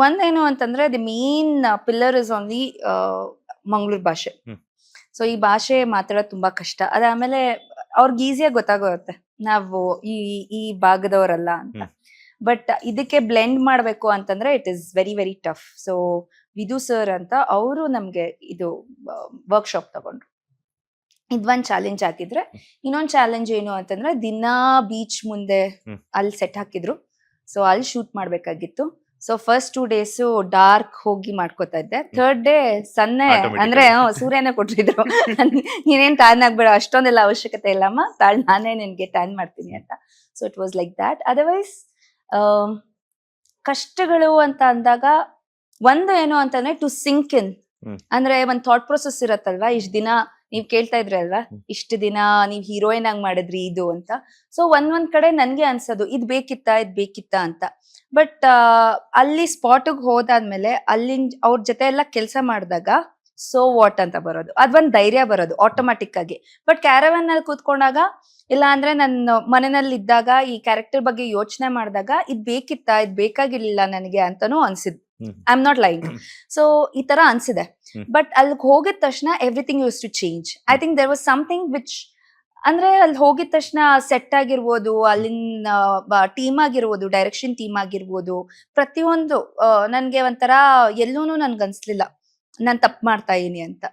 ಒಂದೇನು ಅಂತಂದ್ರೆ the main pillar is on the Mangaluru ಭಾಷೆ. ಸೊ ಈ ಭಾಷೆ ಮಾತಾಡೋದು ತುಂಬಾ ಕಷ್ಟ. ಅದಾದ್ಮೇಲೆ ಅವ್ರಿಗೆ ಈಸಿಯಾಗಿ ಗೊತ್ತಾಗುತ್ತೆ ನಾವು ಈ ಈ ಭಾಗದವರಲ್ಲ ಅಂತ. ಬಟ್ ಇದಕ್ಕೆ ಬ್ಲೆಂಡ್ ಮಾಡ್ಬೇಕು ಅಂತಂದ್ರೆ it is very very tough. So ವಿದು ಸರ್ ಅಂತ ಅವರು ನಮ್ಗೆ ಇದು ವರ್ಕ್ಶಾಪ್ ತಗೊಂಡ್ರು. ಇದೊಂದ್ ಚಾಲೆಂಜ್ ಹಾಕಿದ್ರೆ, ಇನ್ನೊಂದ್ ಚಾಲೆಂಜ್ ಏನು ಅಂತಂದ್ರೆ ದಿನಾ ಬೀಚ್ ಮುಂದೆ ಅಲ್ಲಿ ಸೆಟ್ ಹಾಕಿದ್ರು. ಸೊ ಅಲ್ಲಿ ಶೂಟ್ ಮಾಡ್ಬೇಕಾಗಿತ್ತು. ಸೊ ಫಸ್ಟ್ 2 days ಡಾರ್ಕ್ ಹೋಗಿ ಮಾಡ್ಕೋತಾ ಇದ್ದೆ. ಥರ್ಡ್ ಡೇ ಸನ್ನೆ ಅಂದ್ರೆ ಸೂರ್ಯನೇ ಕೊಟ್ಟಿದ್ರು. ನೀನೇನ್ ಟ್ಯಾನ್ ಆಗ್ಬೇಡ, ಅಷ್ಟೊಂದೆಲ್ಲ ಅವಶ್ಯಕತೆ ಇಲ್ಲಮ್ಮ, ನಾನೇ ನಿನ್ಗೆ ಟ್ಯಾನ್ ಮಾಡ್ತೀನಿ ಅಂತ. So it was like that. Otherwise ಕಷ್ಟಗಳು ಅಂತ ಅಂದಾಗ ಒಂದು ಏನು ಅಂತಂದ್ರೆ ಟು ಸಿಂಕ್ ಇನ್, ಅಂದ್ರೆ ಒಂದ್ ಥಾಟ್ ಪ್ರೊಸೆಸ್ ಇರತ್ತಲ್ವಾ. ಇಷ್ಟ ದಿನ ನೀವ್ ಕೇಳ್ತಾ ಇದ್ರಿ ಅಲ್ವಾ, ಇಷ್ಟ ದಿನ ನೀವ್ ಹೀರೋಯಿನ್ ಆಗಿ ಮಾಡಿದ್ರಿ ಇದು ಅಂತ. ಸೊ ಒಂದ್ ಕಡೆ ನನ್ಗೆ ಅನ್ಸೋದು ಇದ್ ಬೇಕಿತ್ತ ಅಂತ. ಬಟ್ ಅಲ್ಲಿ ಸ್ಪಾಟ್ಗೆ ಹೋದಾದ್ಮೇಲೆ ಅಲ್ಲಿ ಅವ್ರ ಜೊತೆ ಎಲ್ಲ ಕೆಲಸ ಮಾಡಿದಾಗ ಸೋ ವಾಟ್ ಅಂತ ಬರೋದು, ಅದೊಂದ್ ಧೈರ್ಯ ಬರೋದು ಆಟೋಮ್ಯಾಟಿಕ್ ಆಗಿ. ಬಟ್ ಕ್ಯಾರವನ್ ನಲ್ಲಿ ಕೂತ್ಕೊಂಡಾಗ, ಇಲ್ಲ ಅಂದ್ರೆ ನನ್ನ ಮನೆಯಲ್ಲಿ ಇದ್ದಾಗ ಈ ಕ್ಯಾರೆಕ್ಟರ್ ಬಗ್ಗೆ ಯೋಚನೆ ಮಾಡಿದಾಗ ಇದ್ ಬೇಕಾಗಿರ್ಲಿಲ್ಲ ನನಗೆ ಅಂತಾನೂ ಅನ್ಸಿದ್. I am not like. So ಈ ತರ ಅನ್ಸಿದೆ. ಬಟ್ ಅಲ್ಲಿ ಹೋಗಿದ ತಕ್ಷಣ everything use to change. I think there was something which, ಅಂದ್ರೆ ಅಲ್ಲಿ ಹೋಗಿದ ತಕ್ಷಣ ಸೆಟ್ ಆಗಿರ್ಬೋದು, ಅಲ್ಲಿನ ಟೀಮ್ ಆಗಿರ್ಬೋದು, ಡೈರೆಕ್ಷನ್ ಟೀಮ್ ಆಗಿರ್ಬೋದು, ಪ್ರತಿಯೊಂದು ನನ್ಗೆ ಒಂಥರ ಎಲ್ಲೂನು ನನ್ಗೆ ಅನ್ಸ್ಲಿಲ್ಲ ನಾನ್ ತಪ್ಪು ಮಾಡ್ತಾ ಇದೀನಿ ಅಂತ.